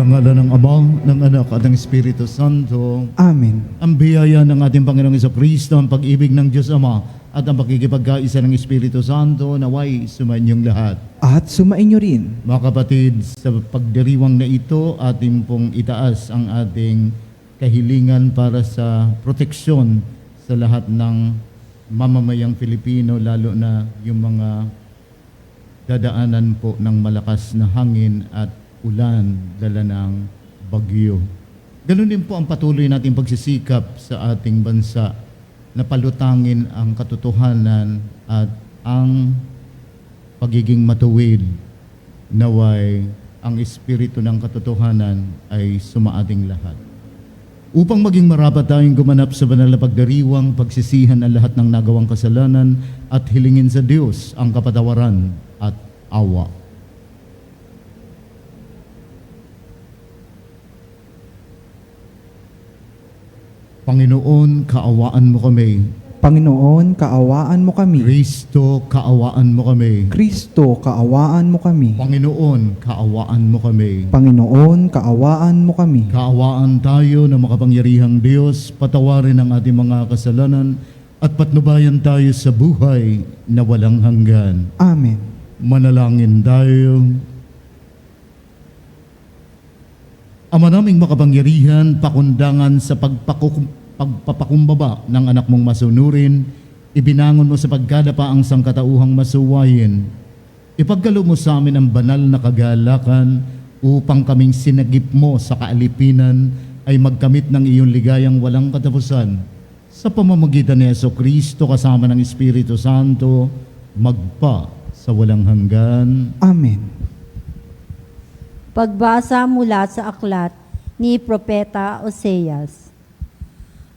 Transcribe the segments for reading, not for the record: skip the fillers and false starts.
Sa ngalan ng Ama, ng Anak at ng Espiritu Santo. Amen. Ang biyaya ng ating Panginoong Jesucristo, ang pag-ibig ng Diyos Ama at ang pakikipagkaisa ng Espiritu Santo naway sumainyong lahat. At sumainyo rin. Mga kapatid, sa pagdiriwang na ito, ating pong itaas ang ating kahilingan para sa proteksyon sa lahat ng mamamayang Pilipino, lalo na yung mga dadaanan po ng malakas na hangin at ulan dala ng bagyo. Ganun din po ang patuloy nating pagsisikap sa ating bansa na palutangin ang katotohanan at ang pagiging matuwid. Naway ang espiritu ng katotohanan ay sumaating lahat. Upang maging marapat tayong gumanap sa banal na pagdiriwang, pagsisihan ang lahat ng nagawang kasalanan at hilingin sa Diyos ang kapatawaran at awa. Panginoon, kaawaan mo kami. Panginoon, kaawaan mo kami. Kristo, kaawaan mo kami. Kristo, kaawaan mo kami. Panginoon, kaawaan mo kami. Panginoon, kaawaan mo kami. Kaawaan tayo ng makapangyarihang Diyos, patawarin ang ating mga kasalanan at patnubayan tayo sa buhay na walang hanggan. Amen. Manalangin tayo. Ama naming makapangyarihan, pakundangan sa pagpapakumbaba ng anak mong masunurin, ibinangon mo sa pagkadapa ang sangkatauhang masuwayin. Ipagkalo mo sa amin ang banal na kagalakan upang kaming sinagip mo sa kaalipinan ay magkamit ng iyong ligayang walang katapusan. Sa pamamagitan ni Jesucristo kasama ng Espiritu Santo, magpa sa walang hanggan. Amen. Pagbasa mula sa aklat ni Propeta Oseas.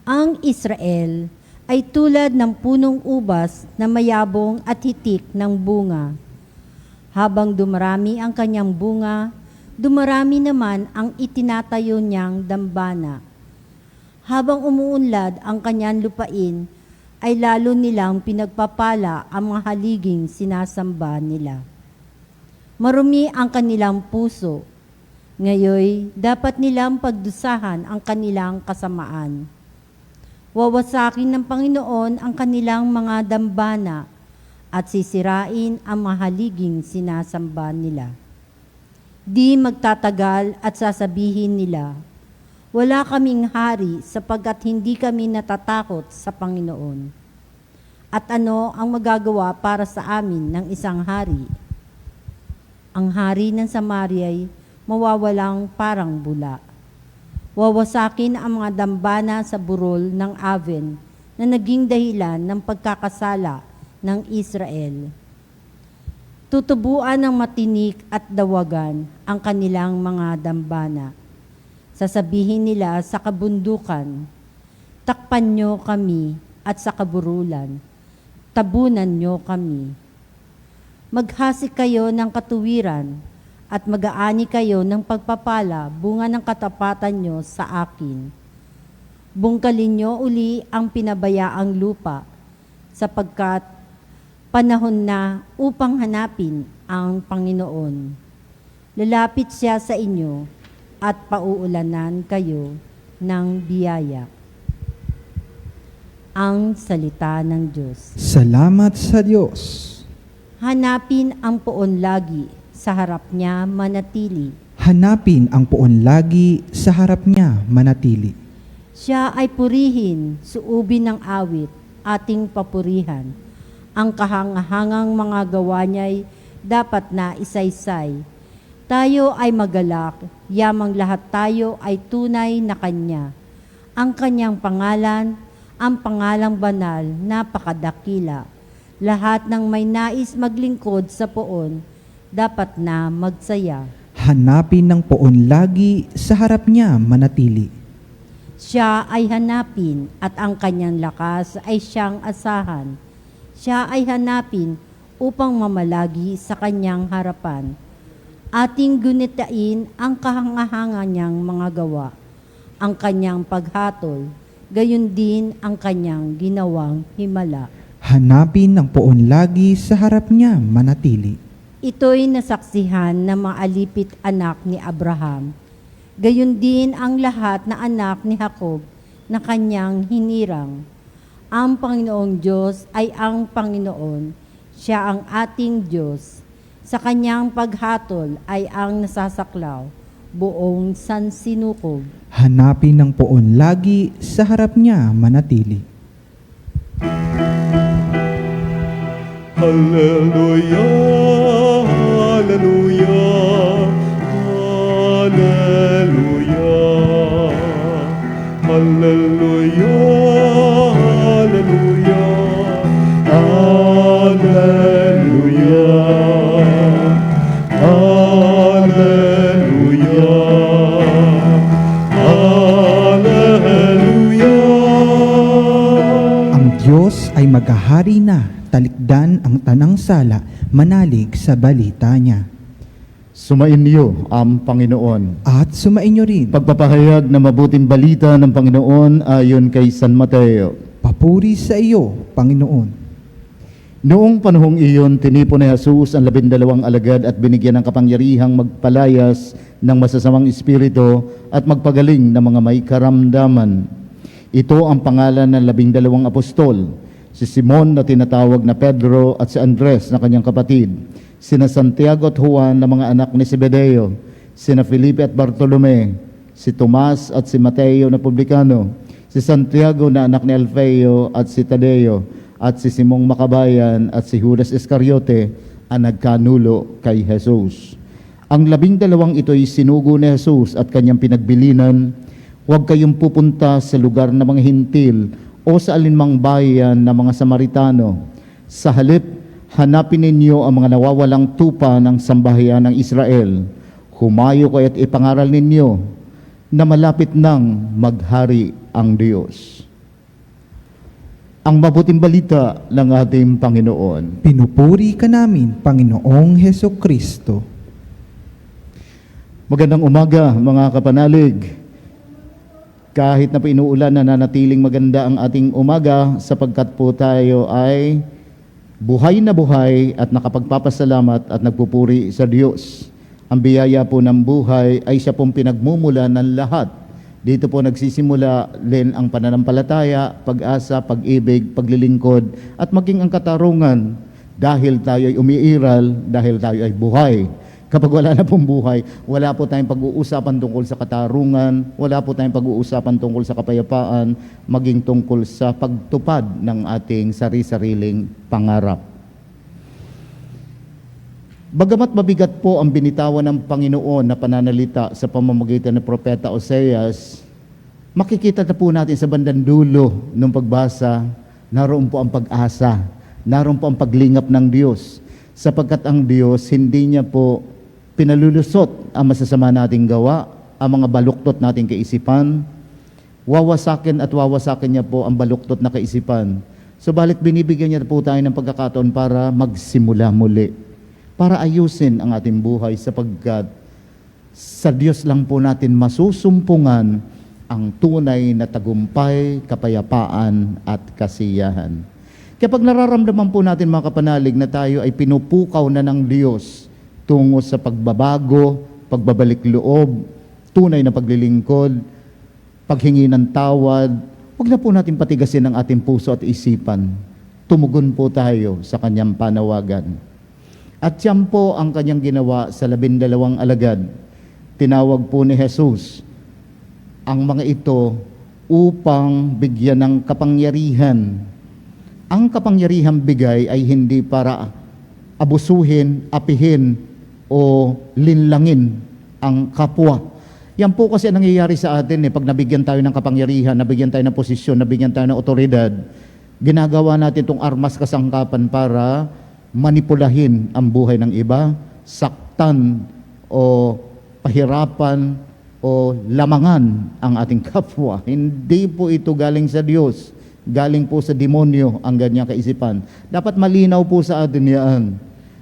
Ang Israel ay tulad ng punong ubas na mayabong at hitik ng bunga. Habang dumarami ang kanyang bunga, dumarami naman ang itinatayo niyang dambana. Habang umuunlad ang kanyang lupain, ay lalo nilang pinagpapala ang mga haliging sinasamba nila. Marumi ang kanilang puso. Ngayoy, dapat nilang pagdusahan ang kanilang kasamaan. Wawasakin ng Panginoon ang kanilang mga dambana at sisirain ang mga haliging sinasamba nila. Di magtatagal at sasabihin nila, wala kaming hari sapagkat hindi kami natatakot sa Panginoon. At ano ang magagawa para sa amin ng isang hari? Ang hari ng Samaria mawawalang parang bula. Wawasakin ang mga dambana sa burol ng Aven na naging dahilan ng pagkakasala ng Israel. Tutubuan ng matinik at dawagan ang kanilang mga dambana. Sasabihin nila sa kabundukan, takpan nyo kami, at sa kaburulan, tabunan nyo kami. Maghasik kayo ng katuwiran at mag-aani kayo ng pagpapala bunga ng katapatan nyo sa akin. Bungkalin nyo uli ang pinabayaang lupa sapagkat panahon na upang hanapin ang Panginoon. Lalapit siya sa inyo at pauulanan kayo ng biyaya. Ang salita ng Diyos. Salamat sa Diyos. Hanapin ang poon lagi, sa harap niya manatili. Hanapin ang poon lagi, sa harap niya manatili. Siya ay purihin, suubin ng awit, ating papurihan. Ang kahangahangang mga gawa niya'y dapat na isaysay. Tayo ay magalak, yamang lahat tayo ay tunay na Kanya. Ang Kanyang pangalan, ang pangalang banal, napakadakila. Lahat ng may nais maglingkod sa poon, dapat na magsaya. Hanapin ng poon lagi, sa harap niya manatili. Siya ay hanapin at ang kanyang lakas ay siyang asahan. Siya ay hanapin upang mamalagi sa kanyang harapan. Ating gunitain ang kahangahanga niyang mga gawa, ang kanyang paghatol, gayon din ang kanyang ginawang himala. Hanapin ng poon lagi, sa harap niya manatili. Ito'y nasaksihan ng mga alipit anak ni Abraham. Gayon din ang lahat na anak ni Jacob na kanyang hinirang. Ang Panginoong Diyos ay ang Panginoon. Siya ang ating Diyos. Sa kanyang paghatol ay ang nasasaklaw, buong sansinukob. Hanapin ng poon lagi, sa harap niya manatili. Hallelujah, hallelujah, hallelujah, hallelujah, hallelujah, hallelujah, hallelujah, hallelujah. Ang Diyos ay maghahari na, talikdan ang tanang sala, manalig sa balita niya. Sumain niyo ang Panginoon. At sumainyo rin, Pagpapahayag ng mabuting balita ng Panginoon ayon kay San Mateo. papuri sa iyo, Panginoon. Noong panahong iyon, tinipon ni Jesus ang 12 alagad at binigyan ng kapangyarihang magpalayas ng masasamang espiritu at magpagaling ng mga may karamdaman. Ito ang pangalan ng 12 apostol, si Simon na tinatawag na Pedro at si Andres na kanyang kapatid, sina Santiago at Juan na mga anak ni Zebedeo, sina Felipe at Bartolome, si Tomas at si Mateo na publikano, si Santiago na anak ni Alfeo at si Tadeo, at si Simong Makabayan at si Judas Iscariote ang nagkanulo kay Jesus. Ang 12 ito'y sinugo ni Jesus at kanyang pinagbilinan, huwag kayong pupunta sa lugar ng mga hintil o sa alinmang bayan ng mga Samaritano. Sa halip, hanapin ninyo ang mga nawawalang tupa ng sambahayan ng Israel. Humayo kayo at ipangaral ninyo na malapit nang maghari ang Diyos. Ang mabuting balita ng ating Panginoon. Pinupuri ka namin, Panginoong Heso Kristo. Magandang umaga, mga kapanalig. Kahit na pinuulan, nananatiling maganda ang ating umaga sapagkat po tayo ay buhay na buhay at nakapagpapasalamat at nagpupuri sa Diyos. Ang biyaya po ng buhay ay siya pong pinagmumula ng lahat. Dito po nagsisimula din ang pananampalataya, pag-asa, pag-ibig, paglilingkod at maging ang katarungan dahil tayo ay umiiral, dahil tayo ay buhay. Kapag wala na pong buhay, wala po tayong pag-uusapan tungkol sa katarungan, wala po tayong pag-uusapan tungkol sa kapayapaan, maging tungkol sa pagtupad ng ating sari-sariling pangarap. Bagamat mabigat po ang binitawan ng Panginoon na pananalita sa pamamagitan ng Propeta Oseas, makikita na po natin sa bandang dulo ng pagbasa, naroon po ang pag-asa, naroon po ang paglingap ng Diyos, sapagkat ang Diyos hindi niya po pinalulusot ang masasama nating gawa, ang mga baluktot nating kaisipan. Wawasakin at wawasakin niya po ang baluktot na kaisipan. Subalit binibigyan niya po tayo ng pagkakataon para magsimula muli, para ayusin ang ating buhay sapagkat sa Diyos lang po natin masusumpungan ang tunay na tagumpay, kapayapaan at kasiyahan. Kapag nararamdaman po natin mga kapanalig na tayo ay pinupukaw na ng Diyos tungo sa pagbabago, pagbabalik loob, tunay na paglilingkod, paghingi ng tawad, huwag na po natin patigasin ang ating puso at isipan. Tumugon po tayo sa kanyang panawagan. At yan po ang kanyang ginawa sa 12 alagad. Tinawag po ni Jesus ang mga ito upang bigyan ng kapangyarihan. Ang kapangyarihang bigay ay hindi para abusuhin, apihin, o linlangin ang kapwa. Yan po kasi ang nangyayari sa atin pag nabigyan tayo ng kapangyarihan, nabigyan tayo ng posisyon, nabigyan tayo ng otoridad, ginagawa natin itong armas kasangkapan para manipulahin ang buhay ng iba, saktan o pahirapan o lamangan ang ating kapwa. Hindi po ito galing sa Diyos. Galing po sa demonyo ang ganyang kaisipan. Dapat malinaw po sa atin yan.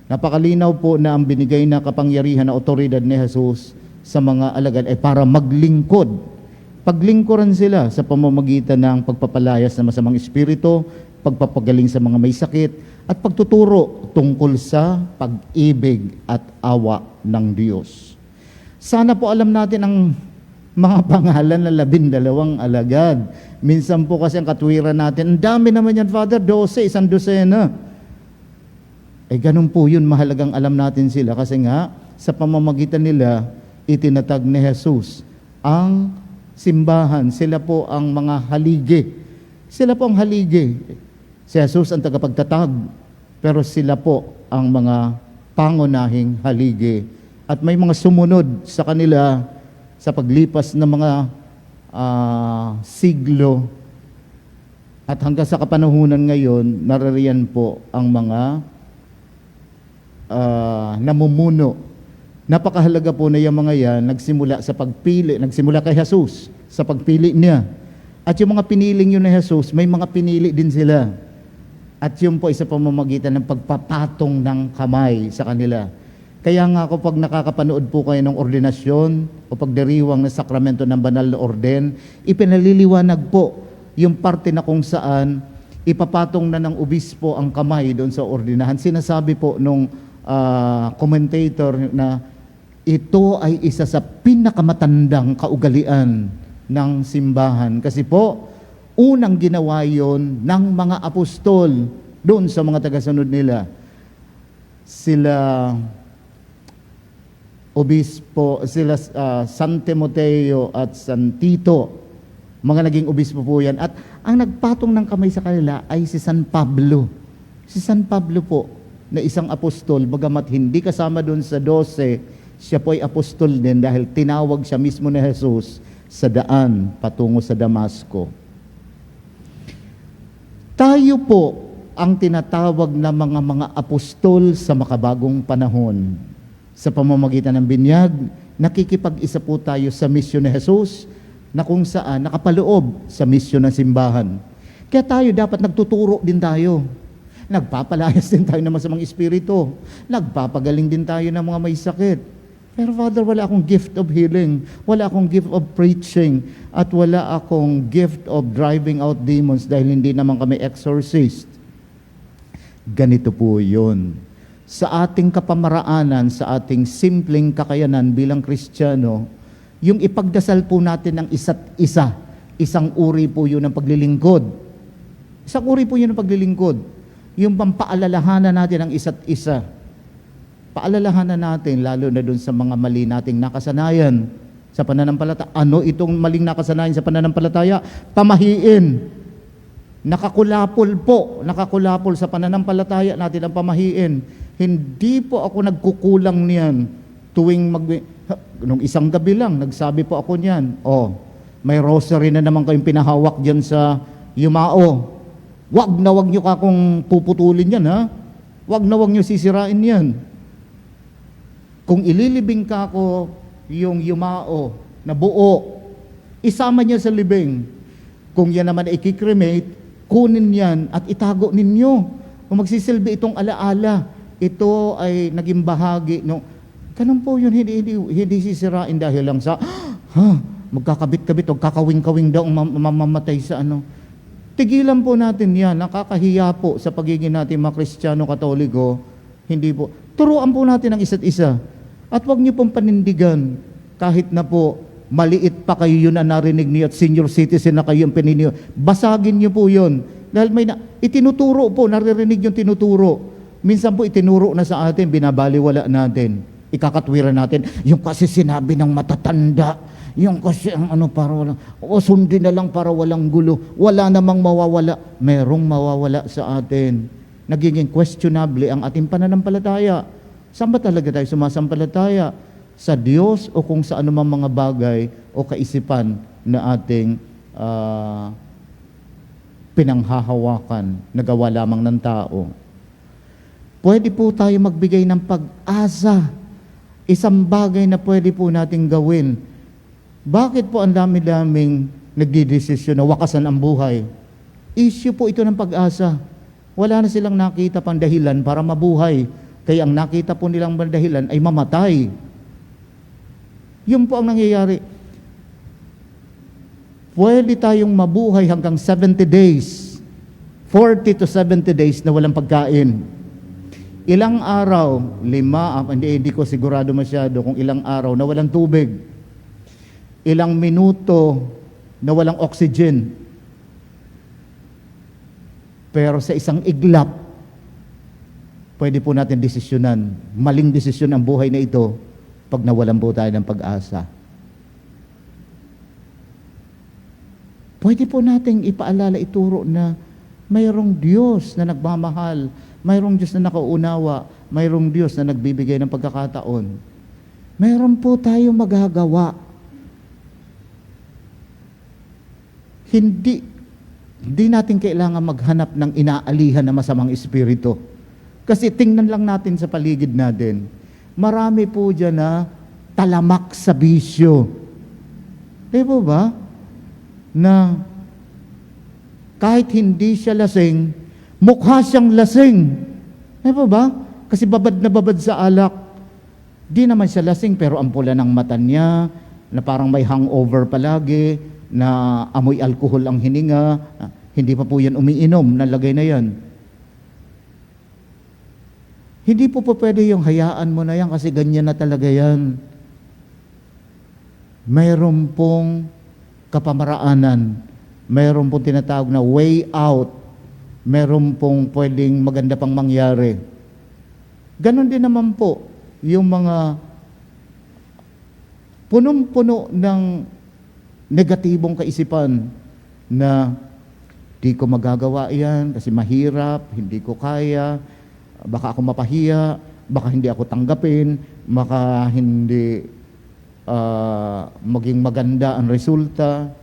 Napakalinaw po na ang binigay na kapangyarihan na otoridad ni Jesus sa mga alagad ay para maglingkod. Paglingkuran sila sa pamamagitan ng pagpapalayas ng masamang espiritu, pagpapagaling sa mga may sakit, at pagtuturo tungkol sa pag-ibig at awa ng Diyos. Sana po alam natin ang mga pangalan na 12 alagad. Minsan po kasi ang katwiran natin, ang dami naman yan, Father, 12, isang dosena. Eh ganun po yun, mahalagang alam natin sila kasi nga, sa pamamagitan nila, itinatag ni Jesus ang simbahan. Sila po ang mga haligi. Sila po ang haligi. Si Jesus ang tagapagtatag, pero sila po ang mga pangunahing haligi. At may mga sumunod sa kanila sa paglipas ng mga siglo. At hanggang sa kapanahunan ngayon, narariyan po ang mga namumuno. Napakahalaga po na yung mga yan, nagsimula sa pagpili, nagsimula kay Jesus, sa pagpili niya. At yung mga piniling yun na Jesus, may mga pinili din sila. At yun po isa pamamagitan ng pagpapatong ng kamay sa kanila. Kaya nga kapag nakakapanood po kayo ng ordinasyon o pagdiriwang ng sakramento ng banal na orden, ipinaliliwanag po yung parte na kung saan ipapatong na ng obispo ang kamay doon sa ordinahan. Sinasabi po nung commentator na ito ay isa sa pinakamatandang kaugalian ng simbahan. Kasi po, unang ginawa yon ng mga apostol doon sa mga tagasunod nila. Sila obispo, sila San Timoteo at San Tito, mga naging obispo po yan. At ang nagpatong ng kamay sa kanila ay si San Pablo. Si San Pablo po, na isang apostol, bagamat hindi kasama doon sa 12, siya po ay apostol din dahil tinawag siya mismo ni Jesus sa daan patungo sa Damasco. Tayo po ang tinatawag na mga apostol sa makabagong panahon. Sa pamamagitan ng binyag, nakikipag-isa po tayo sa misyon ni Jesus na kung saan nakapaloob sa misyon ng simbahan. Kaya tayo dapat nagtuturo din tayo. Nagpapalayas din tayo ng masamang espiritu. Nagpapagaling din tayo ng mga may sakit. Pero Father, wala akong gift of healing. Wala akong gift of preaching. At wala akong gift of driving out demons dahil hindi naman kami exorcist. Ganito po yun. Sa ating kapamaraanan, sa ating simpleng kakayanan bilang Kristiyano, yung ipagdasal po natin ng isa't isa, isang uri po yun ng paglilingkod. Isang uri po yun ng paglilingkod. Yung pampaalalahanan natin ang isa't isa. Paalalahanan natin, lalo na dun sa mga mali nating nakasanayan sa pananampalataya. Ano itong maling nakasanayan sa pananampalataya? Pamahiin. Nakakulapol sa pananampalataya natin ang pamahiin. Hindi po ako nagkukulang niyan tuwing nung isang gabi lang, nagsabi po ako niyan, may rosary na naman kayong pinahawak dyan sa Yumao. Wag nyo kakong puputulin yan, ha? Wag nyo sisirain yan. Kung ililibing ka ko yung Yumao na buo, isama niya sa libing. Kung yan naman ay ikikremate, kunin yan at itago ninyo. Kung magsisilbi itong alaala, ito ay naging bahagi. No, ganun po yun, hindi sisirain dahil lang sa, magkakabit-kabit o kakawing-kawing daw mamamatay sa ano. Tigilan po natin yan. Nakakahiya po sa pagiging natin mga Kristiyano Katoliko. Hindi po. Turuan po natin ang isa't isa. At huwag niyo pong panindigan. Kahit na po, maliit pa kayo yun na narinig niyo at senior citizen na kayo yung pininiyo. Basagin niyo po yun. Dahil itinuturo po, naririnig yung tinuturo. Minsan po itinuro na sa atin, binabaliwala natin. Ikakatwiran natin. Yung kasi sinabi ng matatanda, yung kasi ang para walang, sundin na lang para walang gulo. Wala namang mawawala. Merong mawawala sa atin. Nagiging questionable ang ating pananampalataya. Saan ba talaga tayo sumasampalataya? Sa Diyos o kung sa anumang mga bagay o kaisipan na ating pinanghahawakan na gawa lamang ng tao? Pwede po tayo magbigay ng pag-asa. Isang bagay na pwede po nating gawin. Bakit po ang dami-daming nagdidesisyon na wakasan ang buhay? Issue po ito ng pag-asa. Wala na silang nakita pang dahilan para mabuhay. Kaya ang nakita po nilang dahilan ay mamatay. Yun po ang nangyayari. Pwede tayong mabuhay hanggang 70 days. 40 to 70 days na walang pagkain. Ilang araw, hindi ko sigurado masyado kung ilang araw na walang tubig. ilang minuto na walang oxygen. Pero sa isang iglap, pwede po natin desisyonan. Maling desisyon ang buhay na ito pag nawalan po tayo ng pag-asa. Pwede po nating ipaalala, ituro na mayroong Diyos na nagmamahal, mayroong Diyos na nakaunawa, mayroong Diyos na nagbibigay ng pagkakataon. Mayroon po tayong magagawa. Hindi natin kailangan maghanap ng inaalihan na masamang espiritu. Kasi tingnan lang natin sa paligid natin. Marami po dyan na talamak sa bisyo. Di po ba? Na kahit hindi siya lasing, mukha siyang lasing. Di po ba? Kasi babad na babad sa alak. Di naman siya lasing pero ang pula ng mata niya, na parang may hangover palagi, na amoy alkohol ang hininga, hindi pa po yan umiinom, nalagay na yan. Hindi po pwede yung hayaan mo na yan kasi ganyan na talaga yan. Mayroon pong kapamaraanan, mayroon pong tinatawag na way out, mayroon pong pwedeng maganda pang mangyari. Ganon din naman po yung mga punong-puno ng negatibong kaisipan na di ko magagawa yan kasi mahirap, hindi ko kaya, baka ako mapahiya, baka hindi ako tanggapin, baka hindi maging maganda ang resulta.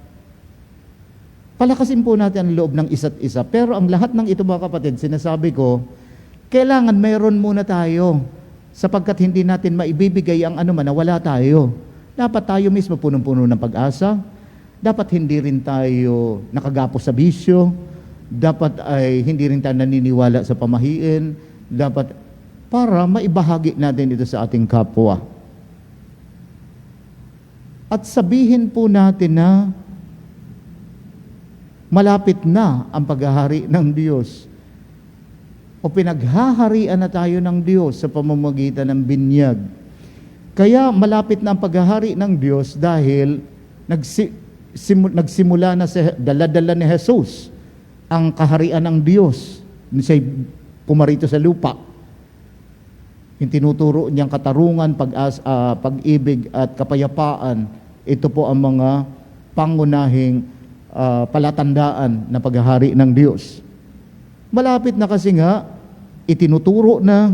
Palakasin po natin ang loob ng isa't isa. Pero ang lahat ng ito mga kapatid, sinasabi ko, kailangan mayroon muna tayo sapagkat hindi natin maibibigay ang anuman na wala tayo. Dapat tayo mismo punong-puno ng pag-asa. Dapat hindi rin tayo nakagapos sa bisyo. Dapat ay hindi rin tayo naniniwala sa pamahiin. Dapat para maibahagi natin ito sa ating kapwa. At sabihin po natin na malapit na ang paghahari ng Diyos. O pinaghaharian na tayo ng Diyos sa pamamagitan ng binyag. Kaya malapit na ang paghahari ng Diyos dahil nagsimula na sa dala-dala ni Jesus ang kaharian ng Diyos. Siya'y pumarito sa lupa. Yung tinuturo niyang katarungan, pag-ibig at kapayapaan, ito po ang mga pangunahing palatandaan na paghahari ng Diyos. Malapit na kasi nga, itinuturo na,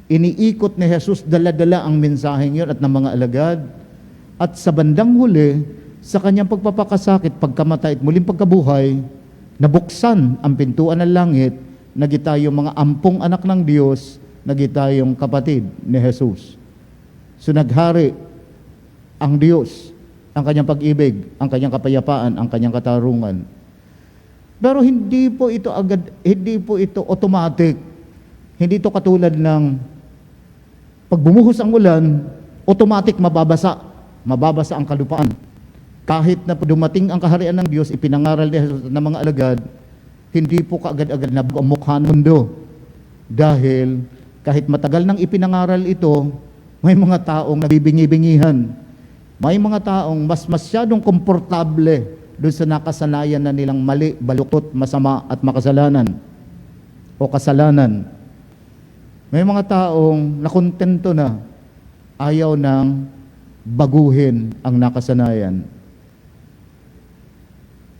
iniikot ni Jesus, dala-dala ang mensaheng yun at ng mga alagad. At sa bandang huli, sa kanyang pagpapakasakit, pagkamatay at muling pagkabuhay, nabuksan ang pintuan ng langit, nagitayong mga ampong anak ng Diyos, nagitayong kapatid ni Jesus. So naghari ang Diyos, ang kanyang pag-ibig, ang kanyang kapayapaan, ang kanyang katarungan. Pero hindi po ito automatic. Hindi ito katulad ng pag bumuhos ang ulan, automatic mababasa ang kalupaan. Kahit na dumating ang kaharian ng Diyos, ipinangaral ni Jesus ng mga alagad, hindi po kaagad-agad na ang mukha ng mundo. Dahil kahit matagal nang ipinangaral ito, may mga taong nagbibingi-bingihan. May mga taong mas masyadong komportable doon sa nakasanayan na nilang mali, baluktot, masama at makasalanan o kasalanan. May mga taong nakontento na ayaw nang baguhin ang nakasanayan.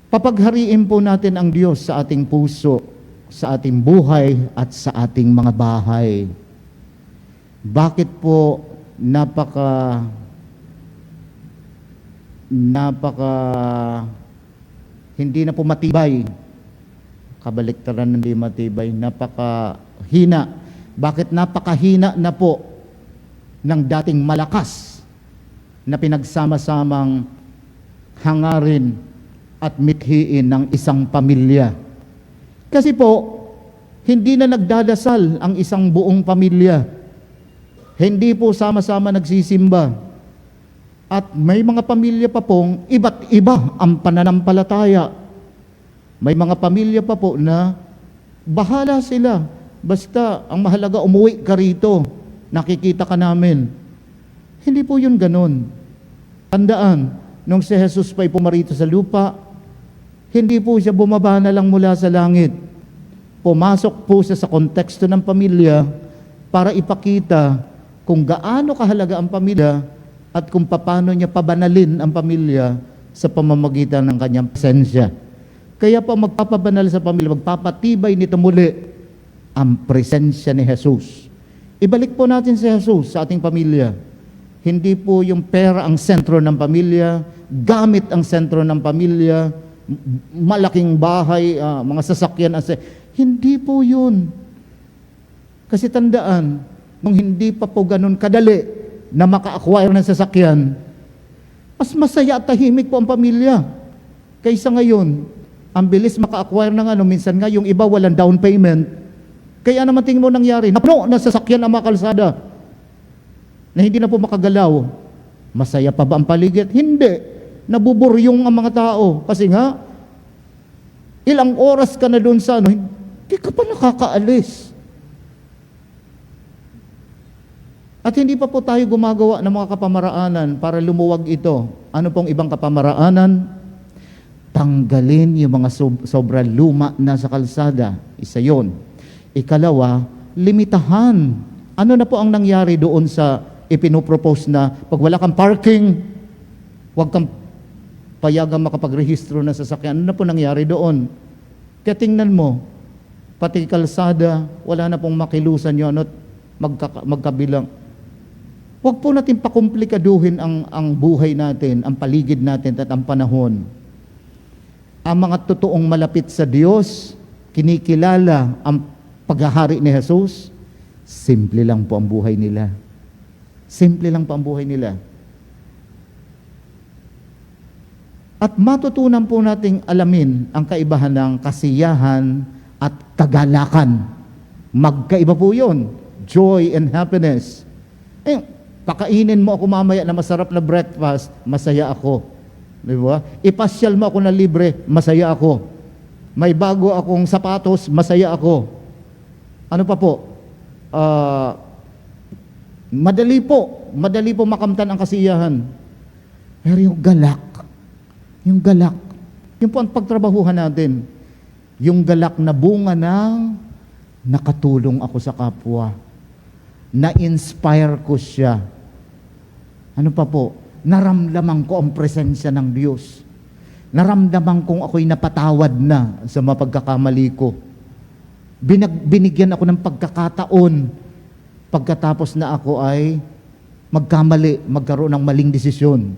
Papaghariin po natin ang Diyos sa ating puso, sa ating buhay at sa ating mga bahay. Bakit po napaka hindi na po matibay, kabaliktaran hindi matibay, napakahina. Bakit napakahina na po ng dating malakas na pinagsama-samang hangarin at mithiin ng isang pamilya? Kasi po, hindi na nagdadasal ang isang buong pamilya. Hindi po sama-sama nagsisimba. At may mga pamilya pa pong iba't iba ang pananampalataya. May mga pamilya pa po na bahala sila. Basta ang mahalaga umuwi ka rito, nakikita ka namin. Hindi po yun ganun. Tandaan, nung si Jesus pa'y pumarito sa lupa, hindi po siya bumaba na lang mula sa langit. Pumasok po siya sa konteksto ng pamilya para ipakita kung gaano kahalaga ang pamilya at kung paano niya pabanalin ang pamilya sa pamamagitan ng kanyang presensya. Kaya po magpapabanal sa pamilya, magpapatibay nito muli ang presensya ni Jesus. Ibalik po natin si Jesus sa ating pamilya. Hindi po yung pera ang sentro ng pamilya, gamit ang sentro ng pamilya, malaking bahay, mga sasakyan. Hindi po yun. Kasi tandaan, nung hindi pa po ganun kadali na maka-acquire ng sasakyan, mas masaya at tahimik po ang pamilya. Kaysa ngayon, ang bilis maka-acquire ng minsan nga yung iba walang down payment. Kaya naman tingin mo nangyari, napuno na sasakyan ang mga kalsada na hindi na po makagalaw. Masaya pa ba ang paligid? Hindi. Nabuburyong ang mga tao. Kasi nga, ilang oras ka na doon sa hindi ka pa nakakaalis. At hindi pa po tayo gumagawa ng mga kapamaraanan para lumuwag ito. Ano pong ibang kapamaraanan? Tanggalin yung mga sobrang luma na sa kalsada. Isa yun. Ikalawa, limitahan. Ano na po ang nangyari doon sa ipinopropose na pag wala kang parking, huwag kang payagang makapagrehistro ng sasakyan. Ano na po nangyari doon? Kaya tingnan mo, pati kalsada, wala na pong makilusan yun at magkabilang. Huwag po natin pakomplikaduhin ang buhay natin, ang paligid natin at ang panahon. Ang mga totoong malapit sa Diyos, kinikilala ang paghahari ni Jesus, simple lang po ang buhay nila. Simple lang po ang buhay nila. At matutunan po nating alamin ang kaibahan ng kasiyahan at kagalakan. Magkaiba po yun. Joy and happiness. Pakainin mo ako mamaya na masarap na breakfast, masaya ako. Di ba? Ipasyal mo ako na libre, masaya ako. May bago akong sapatos, masaya ako. Ano pa po? Madali po makamtan ang kasiyahan. Pero yung galak, yun po ang pagtrabahuhan natin. Yung galak na bunga ng nakatulong ako sa kapwa. Na-inspire ko siya. Ano pa po? Naramdaman ko ang presensya ng Diyos. Naramdaman kong ako'y napatawad na sa mga pagkakamali ko. Binigyan ako ng pagkakataon pagkatapos na ako ay magkaroon ng maling desisyon.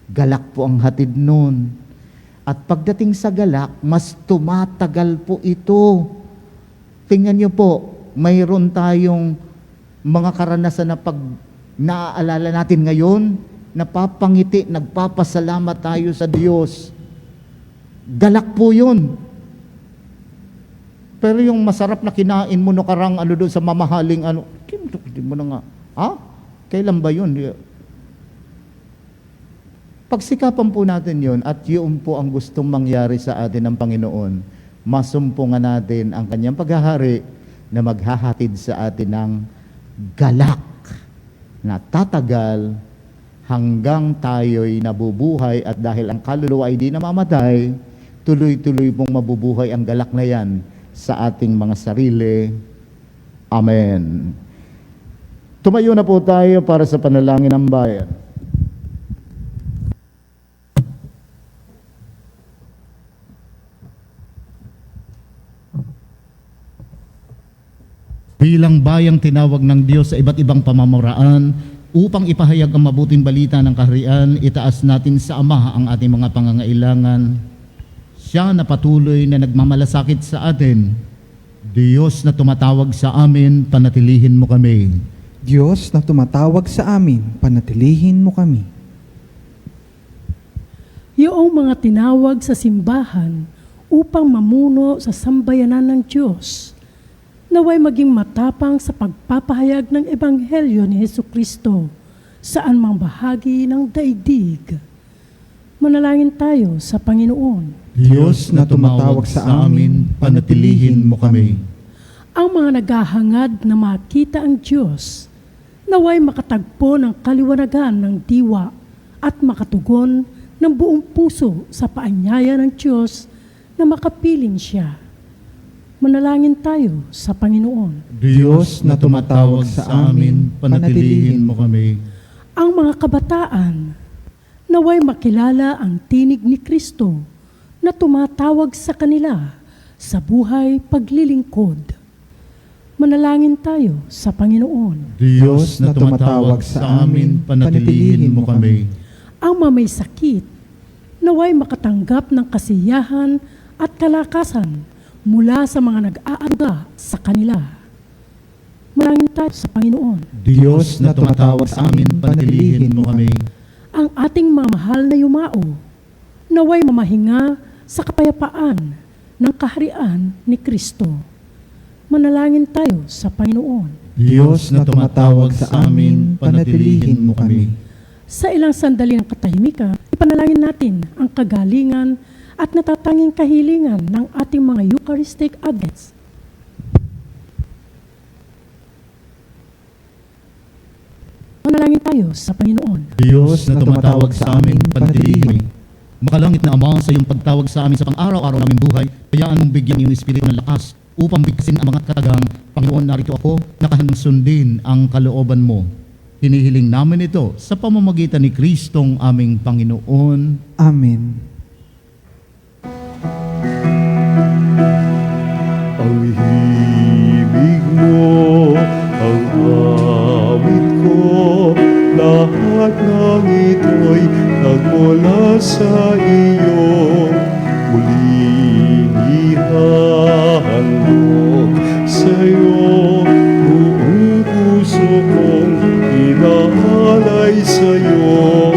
Galak po ang hatid nun. At pagdating sa galak, mas tumatagal po ito. Tingnan niyo po, mayroon tayong mga karanasan na pag naaalala natin ngayon, napapangiti, nagpapasalamat tayo sa Diyos. Galak po yun. Pero yung masarap na kinain mo no karang doon sa mamahaling hindi mo na nga, kailan ba yun? Pagsikapan po natin yun at yun po ang gustong mangyari sa atin ng Panginoon. Masumpungan natin ang kanyang paghahari na maghahatid sa atin ng galak na tatagal hanggang tayo'y nabubuhay at dahil ang kaluluwa ay di namamatay, tuloy-tuloy pong mabubuhay ang galak na yan sa ating mga sarili. Amen. Tumayo na po tayo para sa panalangin ng bayan. Bilang bayang tinawag ng Diyos sa iba't ibang pamamaraan upang ipahayag ang mabuting balita ng kaharian, itaas natin sa Ama ang ating mga pangangailangan. Siya na patuloy na nagmamalasakit sa atin. Diyos na tumatawag sa amin, panatilihin mo kami. Diyos na tumatawag sa amin, panatilihin mo kami. Iyong mga tinawag sa simbahan upang mamuno sa sambayanan ng Diyos, naway maging matapang sa pagpapahayag ng Ebanghelyo ni Hesukristo saan mang bahagi ng daigdig. Manalangin tayo sa Panginoon. Diyos na tumatawag sa amin, panatilihin mo kami. Ang mga naghahangad na makita ang Diyos, naway makatagpo ng kaliwanagan ng diwa at makatugon ng buong puso sa paanyaya ng Diyos na makapiling siya. Manalangin tayo sa Panginoon. Diyos na tumatawag sa amin, panatilihin mo kami. Ang mga kabataan naway makilala ang tinig ni Kristo na tumatawag sa kanila sa buhay paglilingkod. Manalangin tayo sa Panginoon. Diyos na tumatawag sa amin, panatilihin mo kami. Ang mamay sakit naway makatanggap ng kasiyahan at kalakasan mula sa mga nag-aaruga sa kanila. Manalangin tayo sa Panginoon. Diyos na tumatawag sa amin, panatilihin mo kami. Ang ating mamahal na yumao naway mamahinga sa kapayapaan ng kaharian ni Kristo. Manalangin tayo sa Panginoon. Diyos na tumatawag sa amin, panatilihin mo kami. Sa ilang sandali ng katahimikan, ipanalangin natin ang kagalingan at natatanging kahilingan ng ating mga Eucharistic adepts. Manalangin tayo sa Panginoon. Diyos na tumatawag sa amin, panatilihin mo kami. Makalangit na Ama, sa iyong pagtawag sa amin sa pang-araw-araw naming buhay, hayaan mong bigyan iyong Espiritu ng lakas upang bigkasin ang mga katagang. Panginoon, narito ako, nakahandang sundin ang kalooban mo. Hinihiling namin ito sa pamamagitan ni Kristong aming Panginoon. Amen. Ang himig mo, ang awit ko, lahat ng ito'y nagmula sa iyo. Muling ihahandog sa iyo, buong puso kong inaalay sa iyo.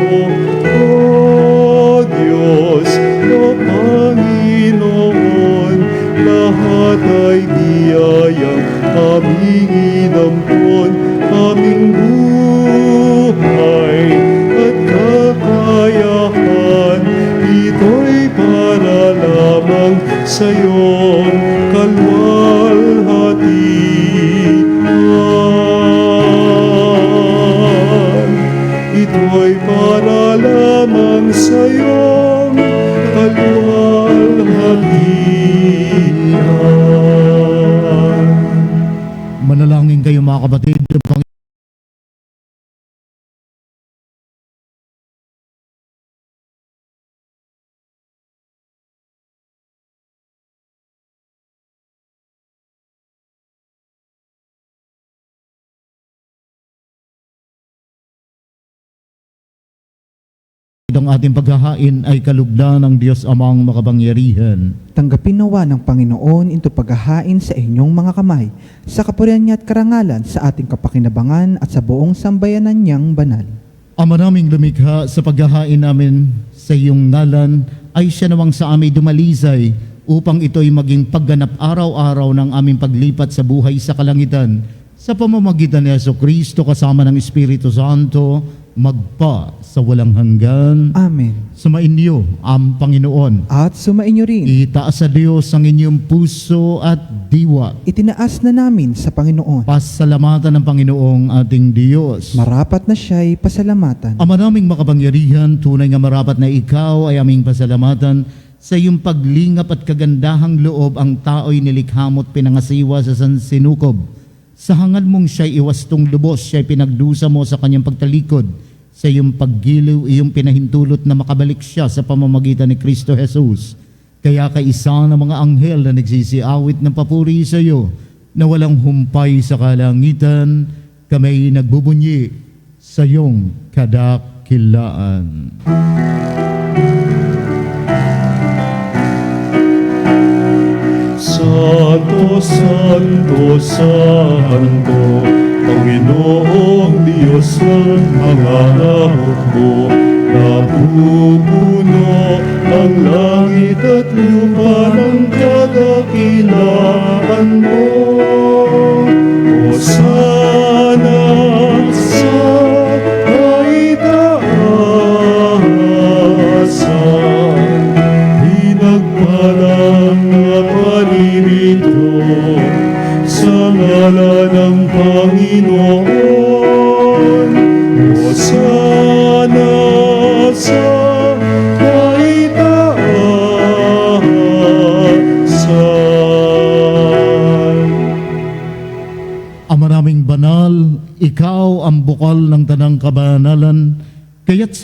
O Diyos, o Panginoon, lahat ay biyayang aming inampon, aming buhay at kakayahan. Ito'y para lamang sa iyong kalwalhatian. Ito'y para lamang sa iyong kalwalhatian. Manalangin kayo mga kapatid. Ang ating paghahain ay kalugdan ng Diyos Amang makapangyarihan. Tanggapin nawa ng Panginoon ito paghahain sa inyong mga kamay, sa kapurihan niya at karangalan sa ating kapakinabangan at sa buong sambayanan niyang banal. Ama naming lumikha, sa paghahain namin sa iyong ngalan ay siya nawang sa amin dumalisay upang ito'y maging pagganap araw-araw ng aming paglipat sa buhay sa kalangitan. Sa pamamagitan ni Jesucristo kasama ng Espiritu Santo, magpa sa walang hanggan. Amen. Sumainyo ang Panginoon. At sumainyo rin, Itaas sa Diyos ang inyong puso at diwa. itinaas na namin sa Panginoon. Pasalamatan ng Panginoong ating Diyos. Marapat na siya'y pasalamatan. Ama naming makapangyarihan, tunay nga marapat na ikaw ay aming pasalamatan sa iyong paglingap at kagandahang loob ang tao'y nilikhamot pinangasiwa sa sansinukob. Sa hangad mong siya'y iwastong lubos, siya'y pinagdusa mo sa kanyang pagtalikod. Sa iyong paggiliw, iyong pinahintulot na makabalik siya sa pamamagitan ni Kristo Jesus. Kaya kaisa ng mga anghel na nagsisiawit ng papuri sa iyo, na walang humpay sa kalangitan, kami nagbubunyi sa iyong kadakilaan. Santo, Santo, Santo, Panginoong Diyos ng mga hukbo, napupuno ang langit at lupa ng kadakilaan mo. Hosana sa kaitaasan, pinagpalang na paririto sa ngalan ng Panginoon. Hosana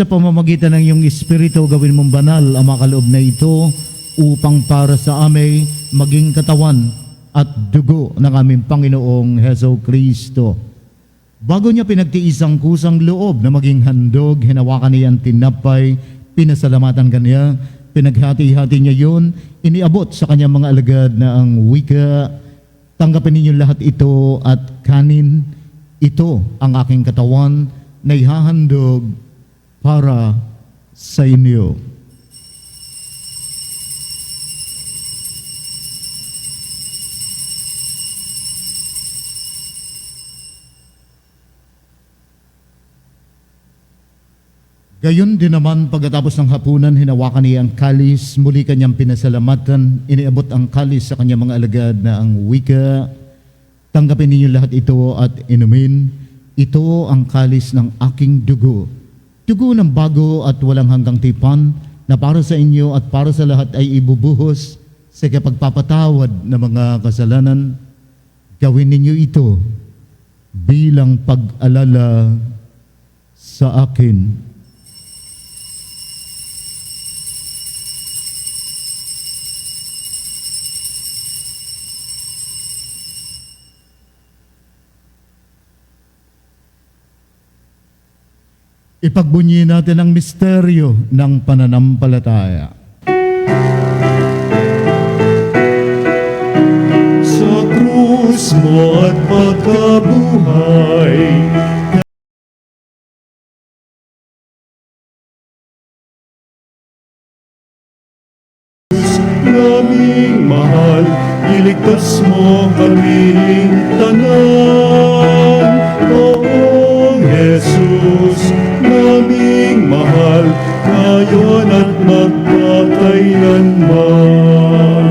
sa pamamagitan ng iyong Espiritu, gawin mong banal ang mga kaloob na ito upang para sa amin maging katawan at dugo ng aming Panginoong Heso Kristo. Bago niya pinagtiis ang kusang loob na maging handog, hinawakan niya ang tinapay, pinasalamatan kanya, pinaghati-hati niya yun, iniabot sa kanyang mga alagad na ang wika, tanggapin ninyo lahat ito at kanin, ito ang aking katawan na ihahandog para sa inyo. Gayon din naman pagkatapos ng hapunan, hinawakan niya ang kalis, muli kanyang pinasalamatan, iniabot ang kalis sa kanyang mga alagad na ang wika, tanggapin ninyo lahat ito at inumin, ito ang kalis ng aking dugo, dugo ng bago at walang hanggang tipan, na para sa inyo at para sa lahat ay ibubuhos sa kapagpapatawad ng mga kasalanan. Gawin ninyo ito bilang pag-alala sa akin. Ipagbunyi natin ang misteryo ng pananampalataya. Sa krus mo at pagkabuhay, naming mahal, iligtas mo kaming tanan. Oong Jesus, naming mahal, ngayon at magpakailanman.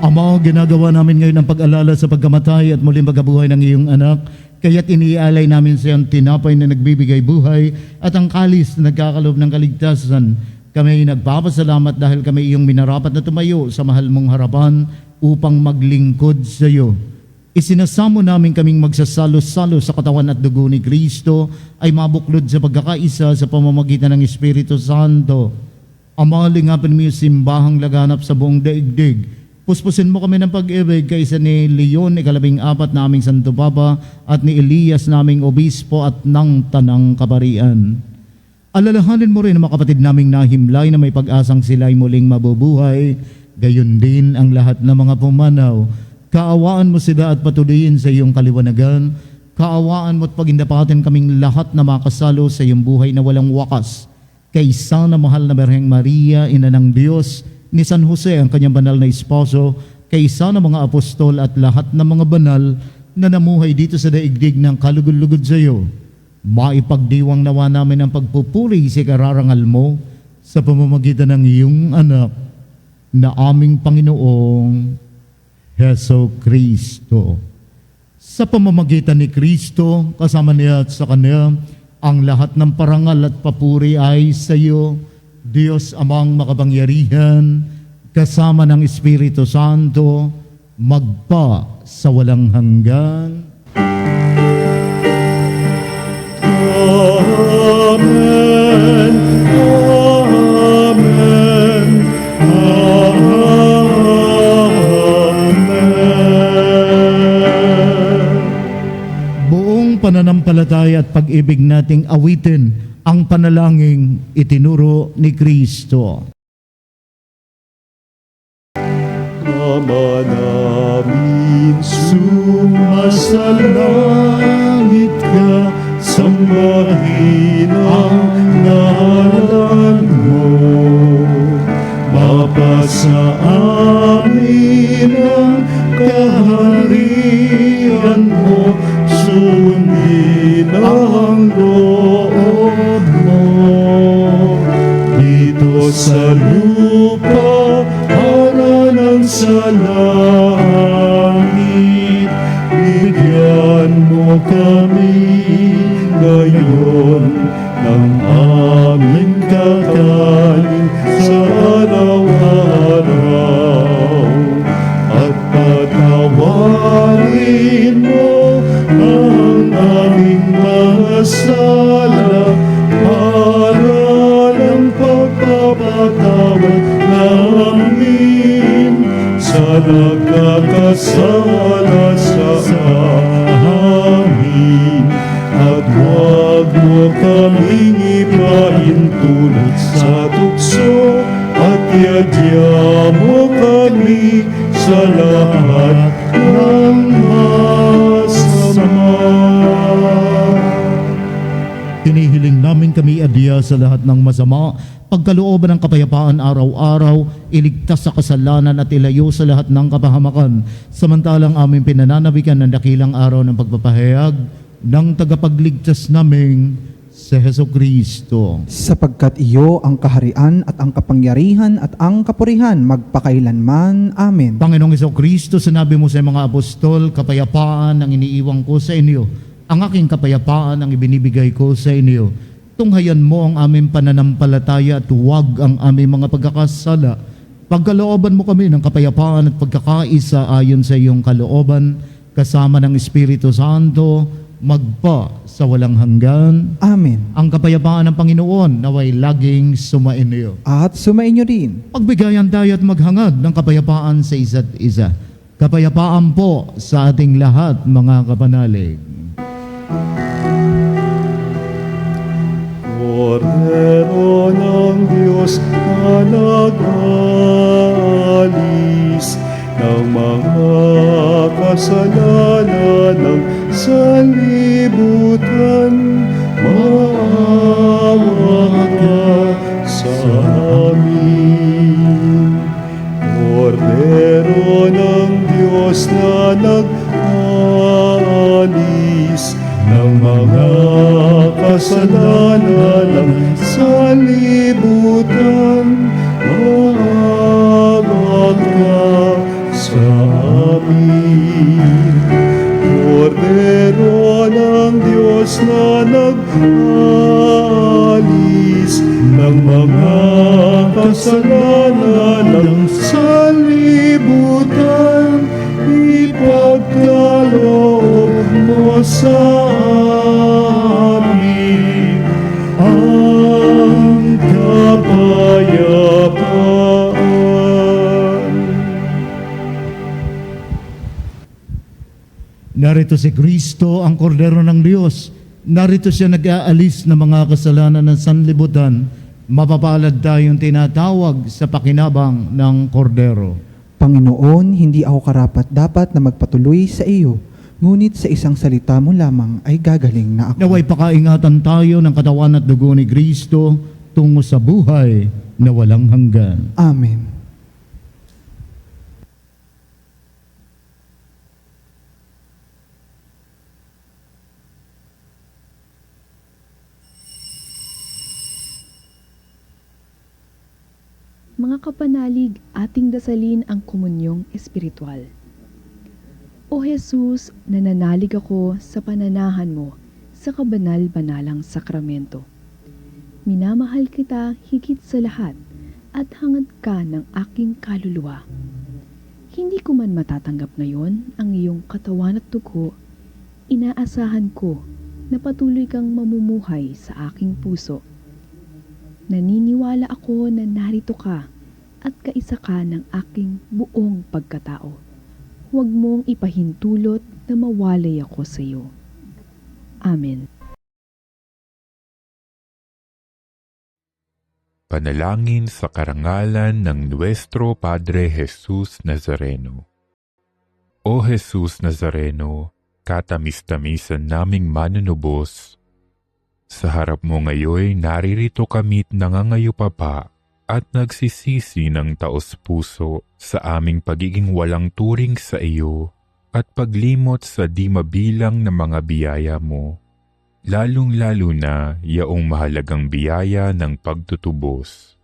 Ama, ginagawa namin ngayon ang pag-alala sa pagkamatay at muling pagkabuhay ng iyong anak, kaya't iniaalay namin sa iyong tinapay na nagbibigay buhay at ang kalis na nagkakaloob ng kaligtasan. Kami ay nagpapasalamat dahil kami iyong minarapat na tumayo sa mahal mong harapan upang maglingkod sa iyo. Isinasamo namin kaming magsasalo-salo sa katawan at dugo ni Kristo ay mabuklod sa pagkakaisa sa pamamagitan ng Espiritu Santo. Ama, lingapin mo yung simbahang laganap sa buong daigdig. Puspusin mo kami ng pag-ibig kaysa ni Leon, 14 na aming Santo Papa, at ni Elias naming Obispo at ng Tanang Kaparian. Alalahanin mo rin ang mga kapatid naming nahimlay na may pag-asang sila ay muling mabubuhay, gayon din ang lahat ng mga pumanaw. Kaawaan mo sila at patuloyin sa iyong kaliwanagan. Kaawaan mo at pagindapatin kaming lahat na makasalo sa iyong buhay na walang wakas. Kaysa na mahal na Birheng Maria, Ina ng Diyos, ni San Jose ang kanyang banal na esposo, kaysa na mga apostol at lahat ng mga banal na namuhay dito sa daigdig ng kalugod-lugod sa iyo. Maipagdiwang nawa namin ang pagpupuri sa kararangal mo sa pamamagitan ng iyong anak na aming Panginoong Heso Kristo. Sa pamamagitan ni Kristo, kasama niya at sa Kanya, ang lahat ng parangal at papuri ay sa iyo, Diyos Amang makapangyarihan, kasama ng Espiritu Santo, magpa sa walang hanggan. Amen. Amen. Buong pananampalataya at pag-ibig nating awitin ang panalangin itinuro ni Kristo. Ama namin, sumasalangit ka, sambahin ang ngalan mo. Mapasa amin ang kaharian mo, sundin ang loob mo. Dito sa lupa, sa langit, bigyan mo kami ngayon ng aming kakanin sa araw-araw, at patawarin mo ang aming mga sala dulot sa tukso at iadya mo kami sa lahat ng masama. Hinihiling namin kami adya sa lahat ng masama, pagkalooban ng kapayapaan araw-araw, iligtas sa kasalanan at ilayo sa lahat ng kapahamakan, samantalang aming pinananabikan ng dakilang araw ng pagpapahayag ng tagapagligtas naming si Jesucristo. Sapagkat iyo ang kaharian at ang kapangyarihan at ang kapurihan magpakailanman. Amen. Panginoong Jesucristo, sinabi mo sa mga apostol, kapayapaan ang iniiwan ko sa inyo. Ang aking kapayapaan ang ibinibigay ko sa inyo. Tunghayan mo ang aming pananampalataya at huwag ang aming mga pagkakasala. Pagkalooban mo kami ng kapayapaan at pagkakaisa ayon sa iyong kalooban, kasama ng Espiritu Santo, magpa sa walang hanggan. Amen. Ang kapayapaan ng Panginoon naway laging sumainyo. At sumainyo rin. Pagbigayan tayo at maghangad ng kapayapaan sa isa't isa. Kapayapaan po sa ating lahat, mga kapanalig. Kordero ng Diyos na nag-alis ng mga kasalanan ng sanlibutan, maawa ka sa amin. Kordero ng Diyos na nag-alis ng mga kasalanan ng sanlibutan, maawa ka sa amin. Kordero ng Diyos na nag-alis ng mga kasalanan ng sanlibutan, ipagkaloob mo sa amin ang kapayapaan. Narito si Kristo, ang Kordero ng Diyos. Narito siya nag-aalis ng mga kasalanan ng sanlibutan. Mapapalad tayong tinatawag sa pakinabang ng Kordero. Panginoon, hindi ako karapat-dapat na magpatuloy sa iyo, ngunit sa isang salita mo lamang ay gagaling na ako. Naway pakaingatan tayo ng katawan at dugo ni Kristo tungo sa buhay na walang hanggan. Amen. Mga kapanalig, ating dasalin ang komunyong espiritual. O Jesus, nananalig ako sa pananahan mo sa kabanal-banalang sakramento. Minamahal kita higit sa lahat at hangad ka ng aking kaluluwa. Hindi ko man matatanggap ngayon ang iyong katawan at dugo, inaasahan ko na patuloy kang mamumuhay sa aking puso. Naniniwala ako na narito ka at kaisa ka ng aking buong pagkatao. Huwag mong ipahintulot na mawalay ako sa iyo. Amen. Panalangin sa karangalan ng Nuestro Padre Jesus Nazareno. O Jesus Nazareno, katamis-tamisan naming manunubos, sa harap mo ngayoy naririto kami't nangangayupapa at nagsisisi ng taos-puso sa aming pagiging walang turing sa iyo at paglimot sa di mabilang na mga biyaya mo, lalong-lalo na yaong mahalagang biyaya ng pagtutubos.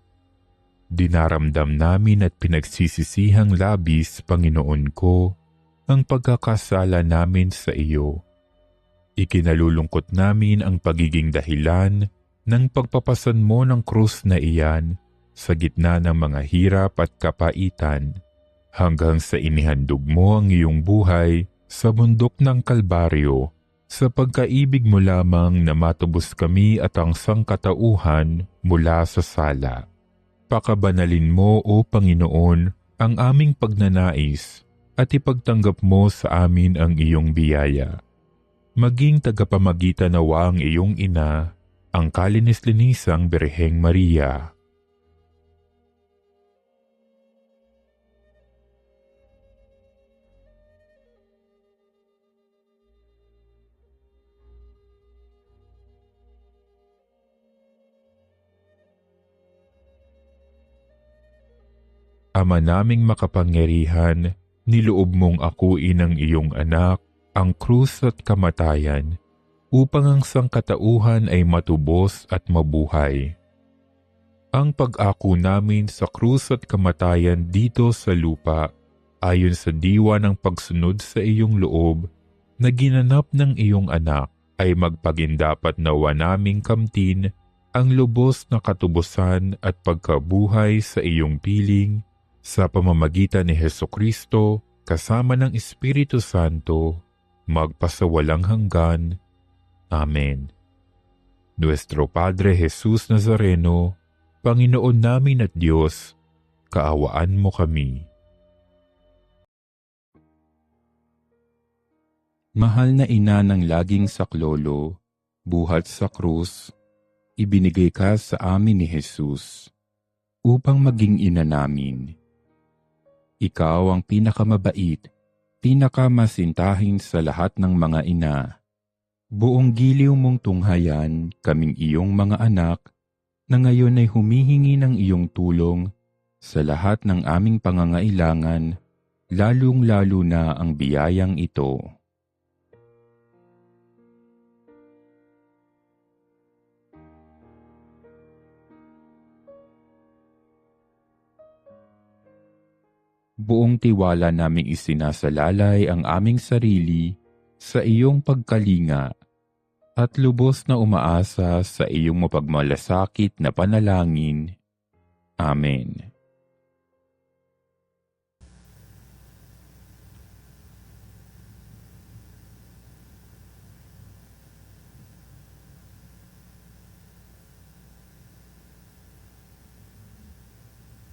Dinaramdam namin at pinagsisisihang labis, Panginoon ko, ang pagkakasala namin sa iyo. Ikinalulungkot namin ang pagiging dahilan ng pagpapasan mo ng krus na iyan sa gitna ng mga hirap at kapaitan hanggang sa inihandog mo ang iyong buhay sa bundok ng Kalbaryo sa pagkaibig mo lamang na matubos kami at ang sangkatauhan mula sa sala. Pakabanalin mo, O Panginoon, ang aming pagnanais at ipagtanggap mo sa amin ang iyong biyaya. Maging tagapamagitan nawa ang iyong ina ang kalinis-linisang Birheng Maria. Ama naming makapangyarihan, niloob mong akuin ang iyong anak, ang krus at kamatayan, upang ang sangkatauhan ay matubos at mabuhay. Ang pag-ako namin sa krus at kamatayan dito sa lupa, ayon sa diwa ng pagsunod sa iyong loob, na ginanap ng iyong anak, ay magpagindapat nawa naming kamtin ang lubos na katubusan at pagkabuhay sa iyong piling, sa pamamagitan ni Hesukristo, kasama ng Espiritu Santo, magpasawalang hanggan. Amen. Nuestro Padre Jesus Nazareno, Panginoon namin at Diyos, kaawaan mo kami. Mahal na ina ng laging saklolo, buhat sa krus, ibinigay ka sa amin ni Jesus, upang maging ina namin. Ikaw ang pinakamabait, pinakamasintahin sa lahat ng mga ina. Buong giliw mong tunghayan, kaming iyong mga anak, na ngayon ay humihingi ng iyong tulong sa lahat ng aming pangangailangan, lalong-lalo na ang biyayang ito. Buong tiwala naming isinasalalay ang aming sarili sa iyong pagkalinga at lubos na umaasa sa iyong mapagmalasakit na panalangin. Amen.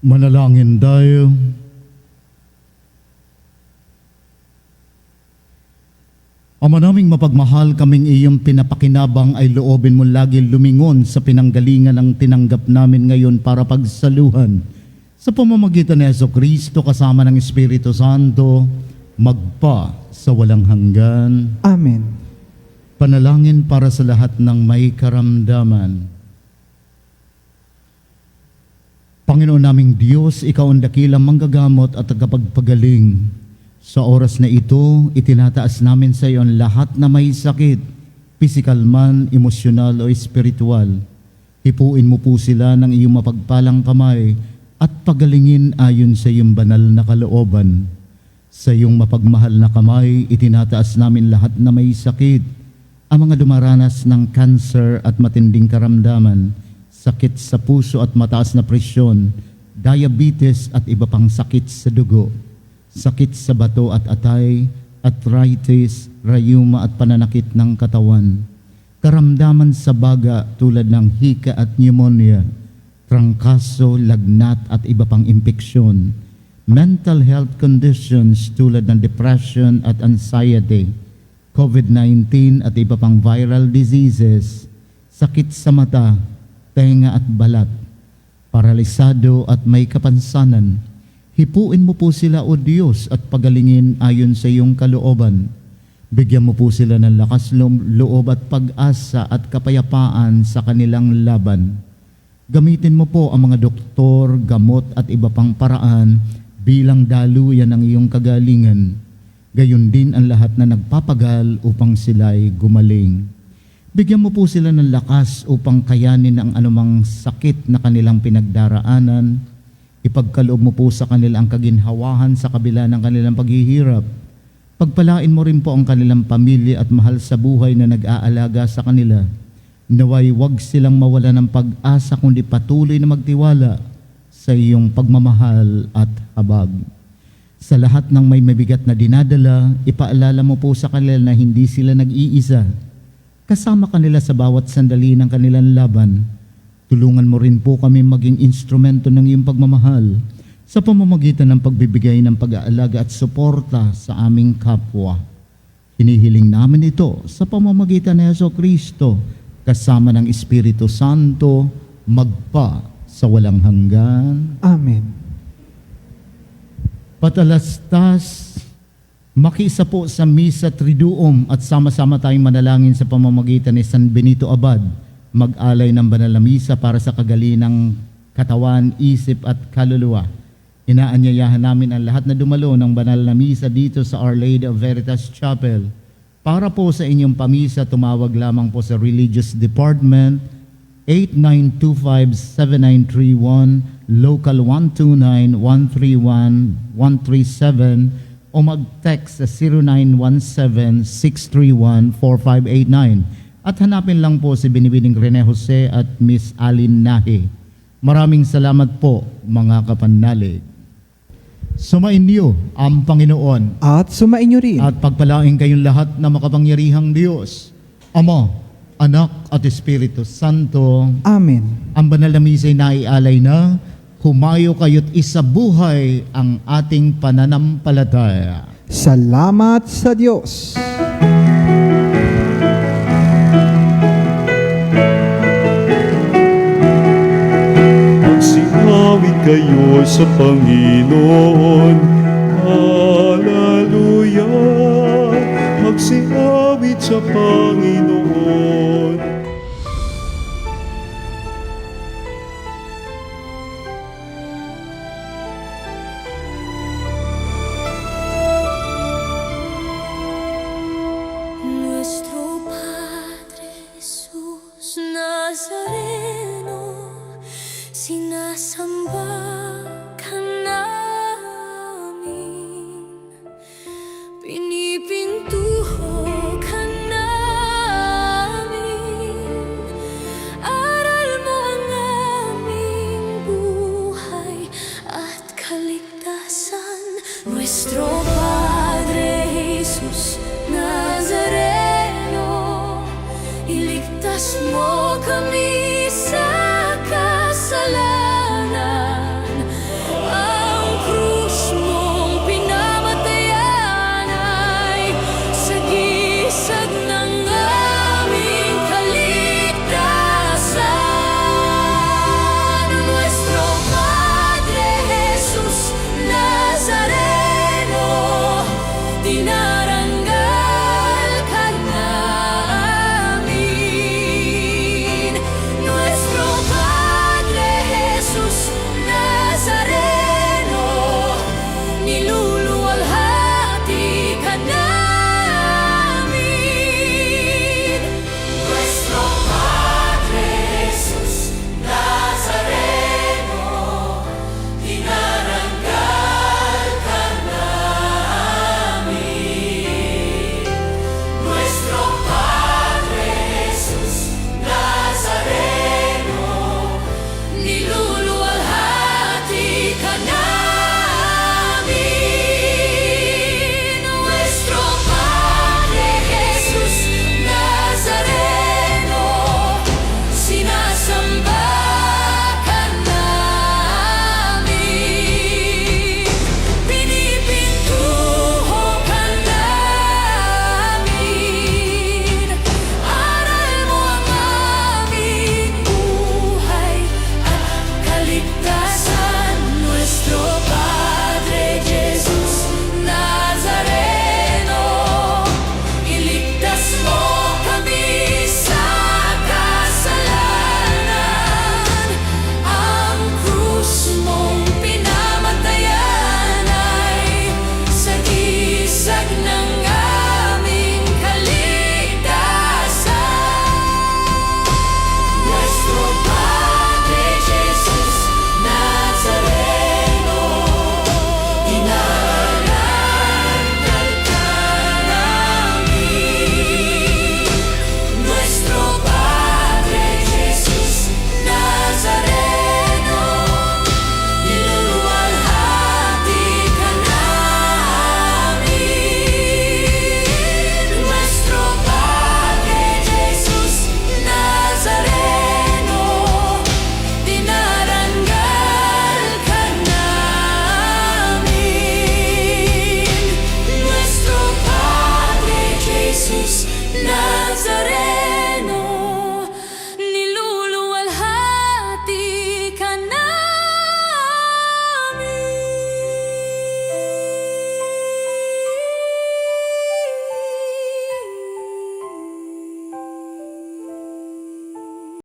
Manalangin tayo. Ama naming mapagmahal, kaming iyong pinapakinabang ay loobin mo lagi lumingon sa pinanggalingan ng tinanggap namin ngayon para pagsaluhan. Sa pamamagitan ni Jesucristo kasama ng Espiritu Santo, magpa sa walang hanggan. Amen. Panalangin para sa lahat ng may karamdaman. Panginoon naming Diyos, ikaw ang dakilang manggagamot at tagapagpagaling. Sa oras na ito, itinataas namin sa iyo ang lahat na may sakit, physical man, emosyonal o espiritual. Hipuin mo po sila ng iyong mapagpalang kamay at pagalingin ayon sa iyong banal na kalooban. Sa iyong mapagmahal na kamay, itinataas namin lahat na may sakit, ang mga dumaranas ng cancer at matinding karamdaman, sakit sa puso at mataas na presyon, diabetes at iba pang sakit sa dugo, sakit sa bato at atay, arthritis, rayuma at pananakit ng katawan, karamdaman sa baga tulad ng hika at pneumonia, trangkaso, lagnat at iba pang impeksyon, mental health conditions tulad ng depression at anxiety, COVID-19 at iba pang viral diseases, sakit sa mata, tenga at balat, paralisado at may kapansanan. Hipuin mo po sila, O Diyos, at pagalingin ayon sa iyong kalooban. Bigyan mo po sila ng lakas loob at pag-asa at kapayapaan sa kanilang laban. Gamitin mo po ang mga doktor, gamot at iba pang paraan bilang daluyan ng iyong kagalingan. Gayon din ang lahat na nagpapagal upang sila'y gumaling. Bigyan mo po sila ng lakas upang kayanin ang anumang sakit na kanilang pinagdaraanan. Ipagkaloob mo po sa kanila ang kaginhawahan sa kabila ng kanilang paghihirap. Pagpalain mo rin po ang kanilang pamilya at mahal sa buhay na nag-aalaga sa kanila. Naway wag silang mawala ng pag-asa kundi patuloy na magtiwala sa iyong pagmamahal at habag. Sa lahat ng may mabigat na dinadala, ipaalala mo po sa kanila na hindi sila nag-iisa. Kasama kanila sa bawat sandali ng kanilang laban. Tulungan mo rin po kami maging instrumento ng iyong pagmamahal sa pamamagitan ng pagbibigay ng pag-aalaga at suporta sa aming kapwa. Hinihiling namin ito sa pamamagitan ni Jesucristo, kasama ng Espiritu Santo, magpa sa walang hanggan. Amen. Patalastas, makiisa po sa Misa Triduum at sama-sama tayong manalangin sa pamamagitan ni San Benito Abad, mag-alay ng banal na misa para sa kagalinang katawan, isip at kaluluwa. Inaanyayahan namin ang lahat na dumalo ng banal na misa dito sa Our Lady of Veritas Chapel. Para po sa inyong pamisa, tumawag lamang po sa Religious Department 8925-7931, Local 129-131-137 o mag-text sa 0917-631-4589. At hanapin lang po si Binibining Rene Jose at Miss Alin Nahi. Maraming salamat po mga kapanalig. Sumainyo ang Panginoon At sumainyo rin. at pagpalain kayong lahat na makapangyarihang Diyos, Ama, Anak at Espiritu Santo. Amen. Ang banal na misa'y naialay na, humayo kayo't isabuhay ang ating pananampalataya. Salamat sa Diyos. Magsinawit kayo sa Panginoon. Hallelujah. Magsinawit sa Panginoon.